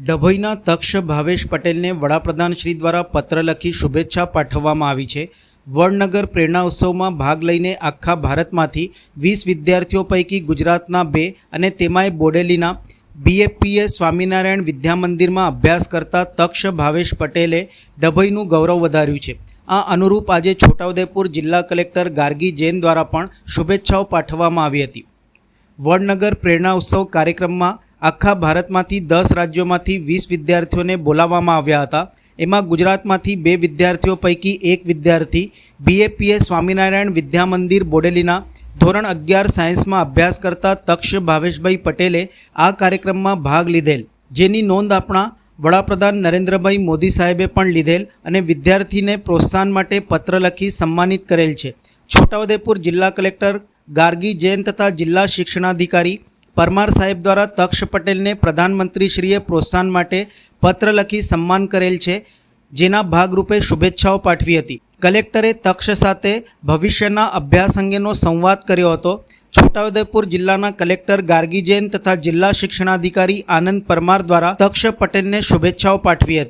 ડભોઈના તક્ષ ભાવેશ પટેલને વડાપ્રધાન શ્રી દ્વારા પત્ર લખી શુભેચ્છા પાઠવવામાં આવી છે। વડનગર પ્રેરણા ઉત્સવમાં ભાગ લઈને આખા ભારતમાંથી 20 વિદ્યાર્થીઓ પૈકી ગુજરાતના 2 અને તેમાંય બોડેલીના BAPS સ્વામિનારાયણ વિદ્યા મંદિરમાં અભ્યાસ કરતા તક્ષ ભાવેશ પટેલે ડભોઈનું ગૌરવ વધાર્યું છે। આ અનુરૂપ આજે છોટાઉદેપુર જિલ્લા કલેક્ટર ગાર્ગી જૈન દ્વારા પણ શુભેચ્છાઓ પાઠવવામાં આવી હતી। વડનગર પ્રેરણા ઉત્સવ કાર્યક્રમમાં આખા ભારતમાંથી 10 રાજ્યોમાંથી 20 વિદ્યાર્થીઓને બોલાવવામાં આવ્યા હતા। એમાં ગુજરાતમાંથી 2 વિદ્યાર્થીઓ પૈકી એક વિદ્યાર્થી BAPS સ્વામિનારાયણ વિદ્યા મંદિર બોડેલીના ધોરણ 11 સાયન્સમાં અભ્યાસ કરતા તક્ષ ભાવેશભાઈ પટેલે આ કાર્યક્રમમાં ભાગ લીધેલ, જેની નોંધ આપણા વડાપ્રધાન નરેન્દ્રભાઈ મોદી સાહેબે પણ લીધેલ અને વિદ્યાર્થીને પ્રોત્સાહન માટે પત્ર લખી સન્માનિત કરેલ છે। છોટાઉદેપુર જિલ્લા કલેક્ટર ગાર્ગી જૈન તથા જિલ્લા શિક્ષણાધિકારી પરમાર સાહેબ દ્વારા તક્ષ પટેલને પ્રધાનમંત્રીશ્રીએ પ્રોત્સાહન માટે પત્ર લખી સન્માન કરેલ છે, જેના ભાગરૂપે શુભેચ્છાઓ પાઠવી હતી। કલેક્ટરે તક્ષ સાથે ભવિષ્યના અભ્યાસ અંગેનો સંવાદ કર્યો હતો। છોટાઉદેપુર જિલ્લાના કલેક્ટર ગાર્ગી જૈન તથા જિલ્લા શિક્ષણાધિકારી આનંદ પરમાર દ્વારા તક્ષ પટેલને શુભેચ્છાઓ પાઠવી હતી।